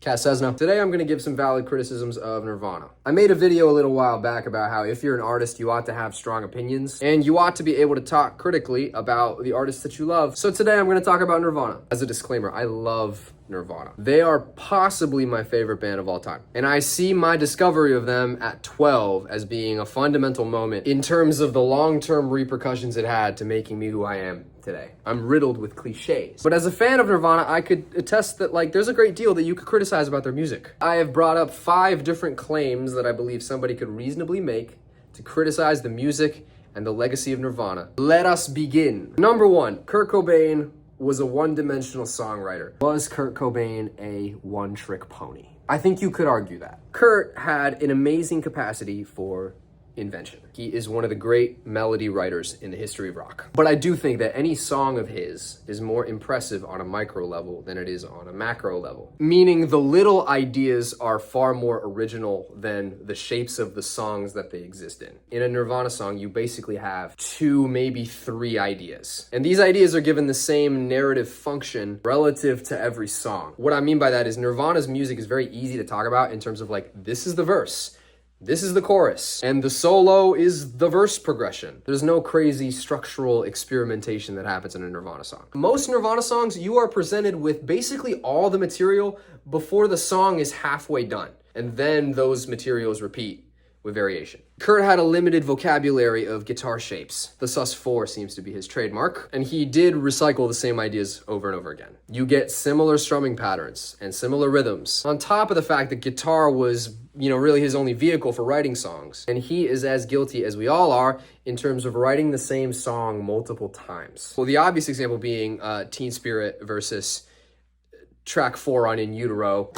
Sezno. Today I'm going to give some valid criticisms of Nirvana. I made a video a little while back about how if you're an artist, you ought to have strong opinions, and you ought to be able to talk critically about the artists that you love. So today I'm going to talk about Nirvana. As a disclaimer, I love Nirvana. They are possibly my favorite band of all time. And I see my discovery of them at 12 as being a fundamental moment in terms of the long-term repercussions it had to making me who I am today. I'm riddled with cliches. But as a fan of Nirvana, I could attest that there's a great deal that you could criticize about their music. I have brought up 5 different claims that I believe somebody could reasonably make to criticize the music and the legacy of Nirvana. Let us begin. Number 1, Kurt Cobain was a one-dimensional songwriter. Was Kurt Cobain a one-trick pony? I think you could argue that. Kurt had an amazing capacity for invention. He is one of the great melody writers in the history of rock. But I do think that any song of his is more impressive on a micro level than it is on a macro level. Meaning the little ideas are far more original than the shapes of the songs that they exist in. In a Nirvana song, you basically have 2, maybe 3 ideas. And these ideas are given the same narrative function relative to every song. What I mean by that is Nirvana's music is very easy to talk about in terms of this is the verse. This is the chorus, and the solo is the verse progression. There's no crazy structural experimentation that happens in a Nirvana song. Most Nirvana songs, you are presented with basically all the material before the song is halfway done, and then those materials repeat with variation. Kurt had a limited vocabulary of guitar shapes. The sus4 seems to be his trademark, and he did recycle the same ideas over and over again. You get similar strumming patterns and similar rhythms, on top of the fact that guitar was really his only vehicle for writing songs. And he is as guilty as we all are in terms of writing the same song multiple times. Well, the obvious example being Teen Spirit versus track 4 on In Utero.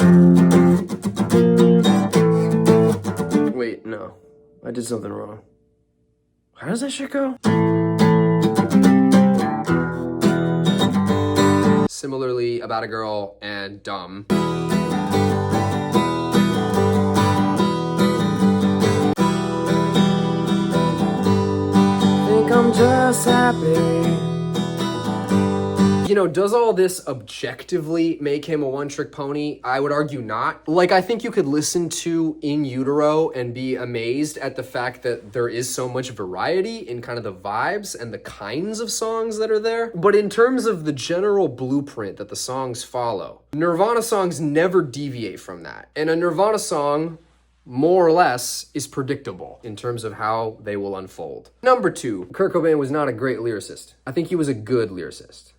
Wait, no. I did something wrong. How does that shit go? Similarly, About a Girl and Dumb. I'm just happy. Does all this objectively make him a one-trick pony? I would argue not. I think you could listen to In Utero and be amazed at the fact that there is so much variety in kind of the vibes and the kinds of songs that are there. But in terms of the general blueprint that the songs follow, Nirvana songs never deviate from that. And a Nirvana song, more or less, is predictable in terms of how they will unfold. Number 2, Kurt Cobain was not a great lyricist. I think he was a good lyricist.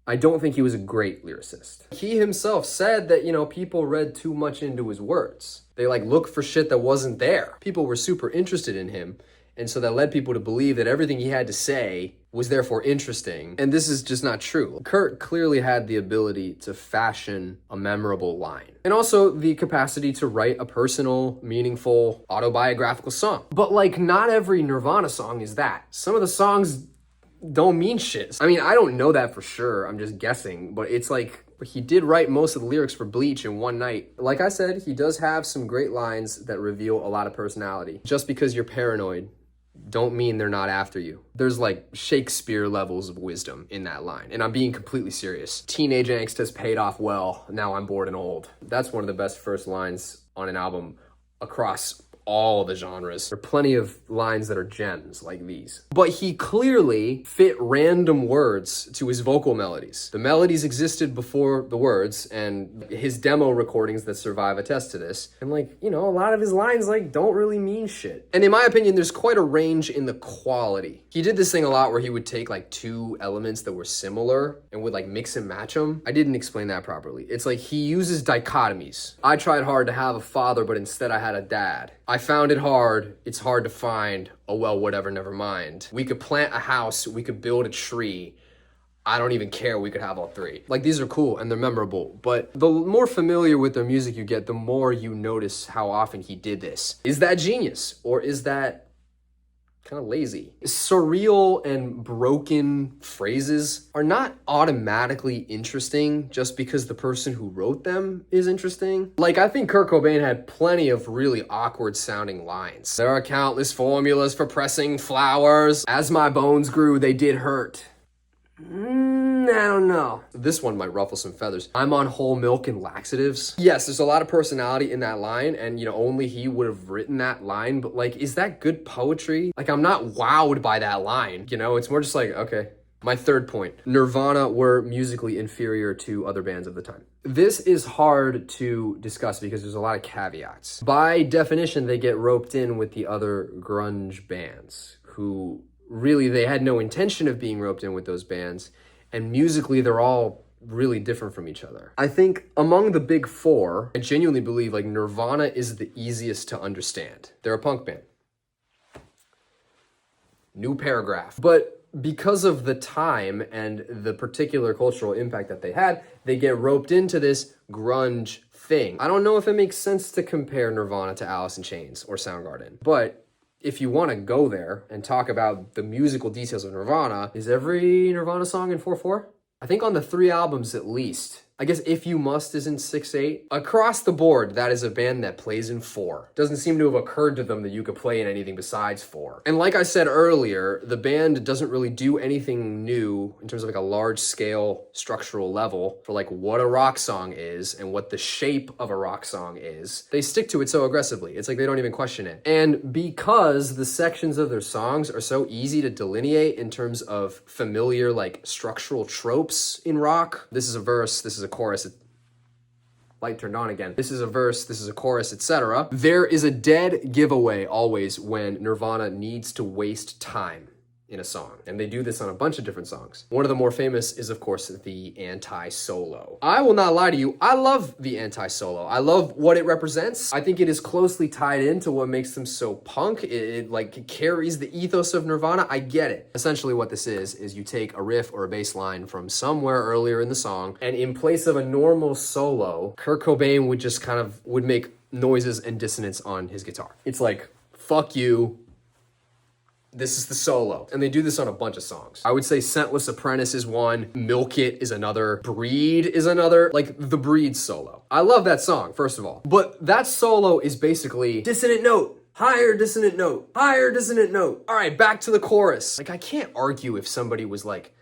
I don't think he was a great lyricist. He himself said that, people read too much into his words. They looked for shit that wasn't there. People were super interested in him, and so that led people to believe that everything he had to say was therefore interesting, and this is just not true. Kurt clearly had the ability to fashion a memorable line, and also the capacity to write a personal, meaningful, autobiographical song. But not every Nirvana song is that. Some of the songs don't mean shit. I mean, I don't know that for sure, I'm just guessing, but it's he did write most of the lyrics for Bleach in one night. Like I said, he does have some great lines that reveal a lot of personality. Just because you're paranoid don't mean they're not after you. There's Shakespeare levels of wisdom in that line, and I'm being completely serious. Teenage angst has paid off well, now I'm bored and old. That's one of the best first lines on an album across all the genres. There are plenty of lines that are gems like these. But he clearly fit random words to his vocal melodies. The melodies existed before the words, and his demo recordings that survive attest to this. And a lot of his lines don't really mean shit. And in my opinion, there's quite a range in the quality. He did this thing a lot where he would take 2 elements that were similar and would mix and match them. I didn't explain that properly. It's he uses dichotomies. I tried hard to have a father, but instead I had a dad. I found it hard, it's hard to find, oh well, whatever, never mind. We could plant a house, we could build a tree, I don't even care, we could have all 3. These are cool and they're memorable, but the more familiar with their music you get, the more you notice how often he did this. Is that genius, or is that kind of lazy? Surreal and broken phrases are not automatically interesting just because the person who wrote them is interesting. I think Kurt Cobain had plenty of really awkward sounding lines. There are countless formulas for pressing flowers. As my bones grew, they did hurt. I don't know. This one might ruffle some feathers. I'm on whole milk and laxatives. Yes, there's a lot of personality in that line, and only he would have written that line, but like, is that good poetry? Like, I'm not wowed by that line, It's more just like, okay. My third point, Nirvana were musically inferior to other bands of the time. This is hard to discuss because there's a lot of caveats. By definition, they get roped in with the other grunge bands who really, they had no intention of being roped in with those bands, and musically they're all really different from each other. I think among the big four, I genuinely believe like Nirvana is the easiest to understand. They're a punk band. New paragraph. But because of the time and the particular cultural impact that they had, they get roped into this grunge thing. I don't know if it makes sense to compare Nirvana to Alice in Chains or Soundgarden, but if you want to go there and talk about the musical details of Nirvana, is every Nirvana song in 4/4? I think on the 3 albums at least. I guess If You Must is in 6/8. Across the board, that is a band that plays in 4. Doesn't seem to have occurred to them that you could play in anything besides 4. And like I said earlier, the band doesn't really do anything new in terms of like a large scale structural level for like what a rock song is and what the shape of a rock song is. They stick to it so aggressively. It's like they don't even question it. And because the sections of their songs are so easy to delineate in terms of familiar like structural tropes in rock, this is a verse, this is a chorus, light turned on again. This is a verse, this is a chorus, etc. There is a dead giveaway always when Nirvana needs to waste time in a song. And they do this on a bunch of different songs. One of the more famous is, of course, the anti-solo. I will not lie to you, I love the anti-solo. I love what it represents. I think it is closely tied into what makes them so punk. It like carries the ethos of Nirvana. I get it. Essentially what this is you take a riff or a bass line from somewhere earlier in the song, and in place of a normal solo, Kurt Cobain would make noises and dissonance on his guitar. It's like, fuck you, this is the solo. And they do this on a bunch of songs. I would say Scentless Apprentice is one, Milk It is another, Breed is another, like the Breed solo. I love that song, first of all. But that solo is basically dissonant note, higher dissonant note, higher dissonant note. All right, back to the chorus. Like, I can't argue if somebody was like,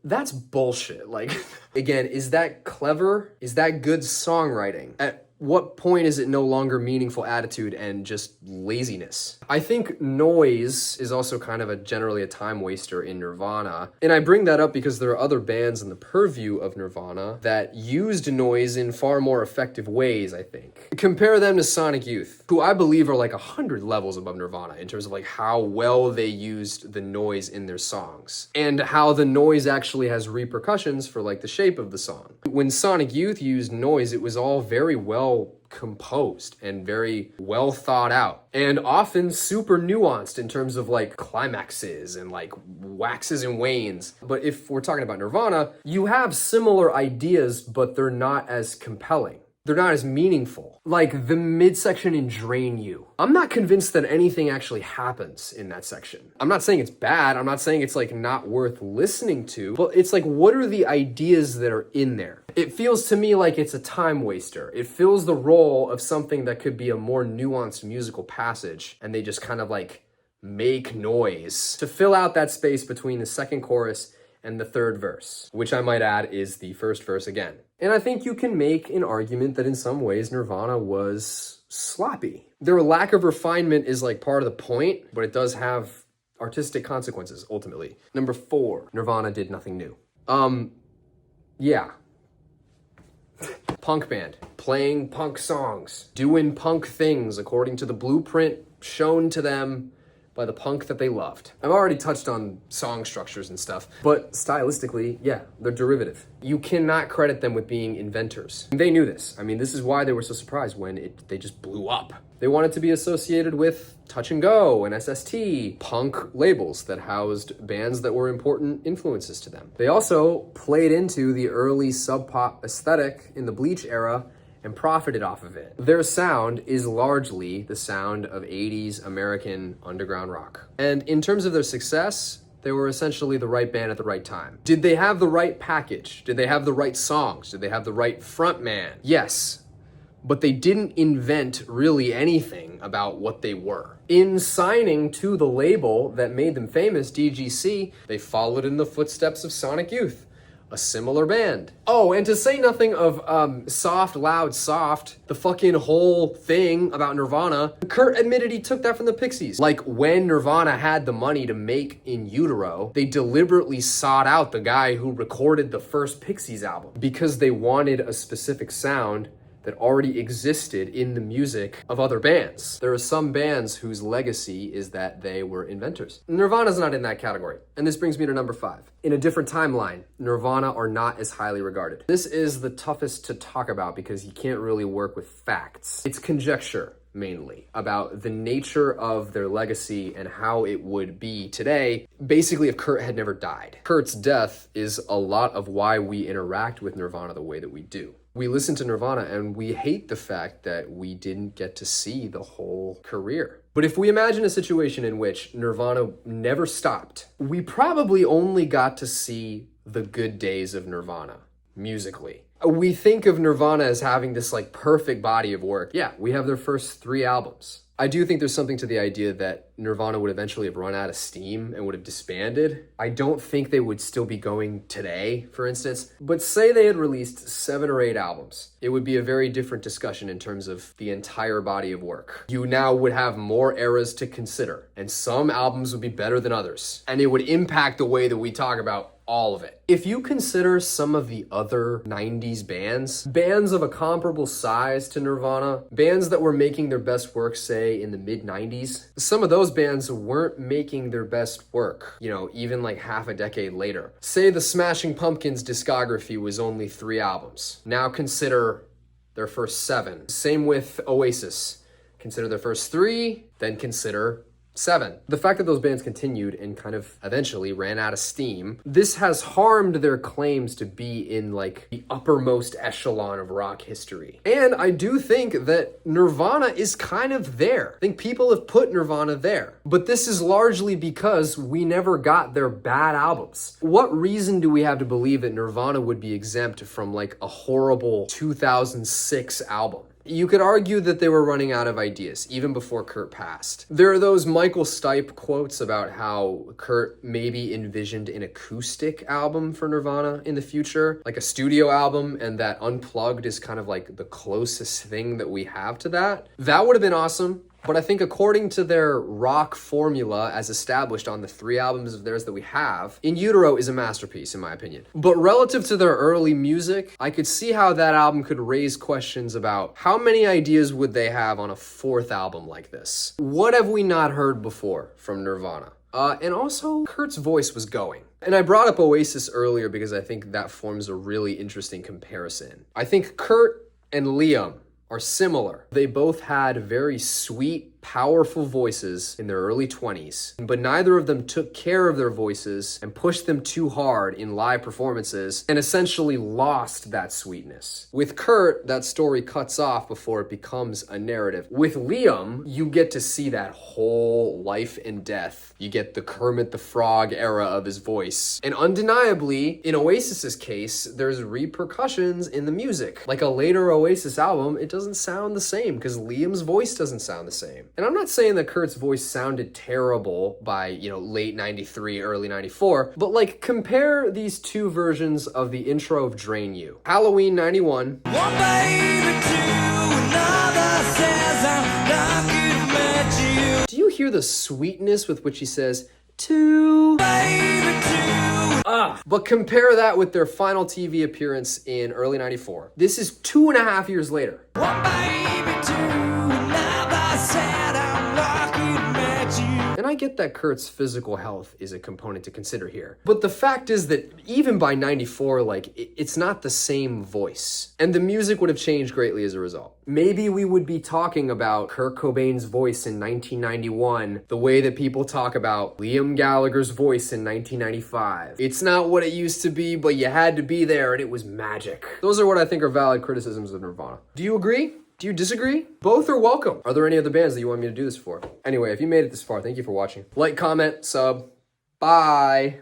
that's bullshit. Like, again, is that clever? Is that good songwriting? At what point is it no longer meaningful attitude and just laziness? I think noise is also kind of generally a time waster in Nirvana. And I bring that up because there are other bands in the purview of Nirvana that used noise in far more effective ways, I think. Compare them to Sonic Youth, who I believe are like 100 levels above Nirvana in terms of like how well they used the noise in their songs and how the noise actually has repercussions for like the shape of the song. When Sonic Youth used noise, it was all very well composed and very well thought out and often super nuanced in terms of like climaxes and like waxes and wanes. But if we're talking about Nirvana, you have similar ideas, but they're not as compelling. They're not as meaningful. Like the midsection in Drain You. I'm not convinced that anything actually happens in that section. I'm not saying it's bad. I'm not saying it's like not worth listening to, but it's like, what are the ideas that are in there? It feels to me like it's a time waster. It fills the role of something that could be a more nuanced musical passage, and they just kind of like make noise to fill out that space between the second chorus and the third verse, which I might add is the first verse again. And I think you can make an argument that in some ways Nirvana was sloppy. Their lack of refinement is like part of the point, but it does have artistic consequences ultimately. Number 4, Nirvana did nothing new. Yeah. Punk band, playing punk songs, doing punk things according to the blueprint shown to them by the punk that they loved. I've already touched on song structures and stuff, but stylistically, yeah, they're derivative. You cannot credit them with being inventors. They knew this. I mean, this is why they were so surprised when they just blew up. They wanted to be associated with Touch and Go and SST, punk labels that housed bands that were important influences to them. They also played into the early sub-pop aesthetic in the Bleach era and profited off of it. Their sound is largely the sound of 80s American underground rock. And in terms of their success, they were essentially the right band at the right time. Did they have the right package? Did they have the right songs? Did they have the right frontman? Yes. but they didn't invent really anything about what they were. In signing to the label that made them famous, DGC, they followed in the footsteps of Sonic Youth, a similar band. Oh, and to say nothing of Soft, Loud, Soft, the fucking whole thing about Nirvana, Kurt admitted he took that from the Pixies. Like, when Nirvana had the money to make In Utero, they deliberately sought out the guy who recorded the first Pixies album because they wanted a specific sound that already existed in the music of other bands. There are some bands whose legacy is that they were inventors. Nirvana's not in that category. And this brings me to number 5. In a different timeline, Nirvana are not as highly regarded. This is the toughest to talk about because you can't really work with facts. It's conjecture, mainly, about the nature of their legacy and how it would be today, basically if Kurt had never died. Kurt's death is a lot of why we interact with Nirvana the way that we do. We listen to Nirvana and we hate the fact that we didn't get to see the whole career. But if we imagine a situation in which Nirvana never stopped, we probably only got to see the good days of Nirvana, musically. We think of Nirvana as having this like perfect body of work. Yeah, we have their first 3 albums. I do think there's something to the idea that Nirvana would eventually have run out of steam and would have disbanded. I don't think they would still be going today, for instance. But say they had released 7 or 8 albums. It would be a very different discussion in terms of the entire body of work. You now would have more eras to consider, and some albums would be better than others. And it would impact the way that we talk about all of it. If you consider some of the other 90s bands of a comparable size to Nirvana, bands that were making their best work, say, in the mid-90s, some of those bands weren't making their best work, even like half a decade later. Say the Smashing Pumpkins discography was only 3 albums. Now consider their first 7. Same with Oasis. Consider their first 3, then consider 7. The fact that those bands continued and kind of eventually ran out of steam, this has harmed their claims to be in like the uppermost echelon of rock history. And I do think that Nirvana is kind of there. I think people have put Nirvana there. But this is largely because we never got their bad albums. What reason do we have to believe that Nirvana would be exempt from like a horrible 2006 album? You could argue that they were running out of ideas, even before Kurt passed. There are those Michael Stipe quotes about how Kurt maybe envisioned an acoustic album for Nirvana in the future, like a studio album, and that Unplugged is kind of like the closest thing that we have to that. That would have been awesome. But I think according to their rock formula as established on the 3 albums of theirs that we have, In Utero is a masterpiece, in my opinion. But relative to their early music, I could see how that album could raise questions about how many ideas would they have on a 4th album like this? What have we not heard before from Nirvana? And also, Kurt's voice was going. And I brought up Oasis earlier because I think that forms a really interesting comparison. I think Kurt and Liam are similar. They both had very sweet, powerful voices in their early 20s, but neither of them took care of their voices and pushed them too hard in live performances and essentially lost that sweetness. With Kurt, that story cuts off before it becomes a narrative. With Liam, you get to see that whole life and death. You get the Kermit the Frog era of his voice. And undeniably, in Oasis's case, there's repercussions in the music. Like a later Oasis album, it doesn't sound the same because Liam's voice doesn't sound the same. And I'm not saying that Kurt's voice sounded terrible by, late 93, early 94, but like compare these 2 versions of the intro of Drain You. Halloween 91. One baby to another says I'm not gonna met you. Do you hear the sweetness with which he says, to baby to? But compare that with their final TV appearance in early 94. This is 2.5 years later. One baby to another said I'm not gonna met you. And I get that Kurt's physical health is a component to consider here. But the fact is that even by 94, it's not the same voice. And the music would have changed greatly as a result. Maybe we would be talking about Kurt Cobain's voice in 1991 the way that people talk about Liam Gallagher's voice in 1995. It's not what it used to be, but you had to be there and it was magic. Those are what I think are valid criticisms of Nirvana. Do you agree? Do you disagree? Both are welcome. Are there any other bands that you want me to do this for? Anyway, if you made it this far, thank you for watching. Like, comment, sub. Bye.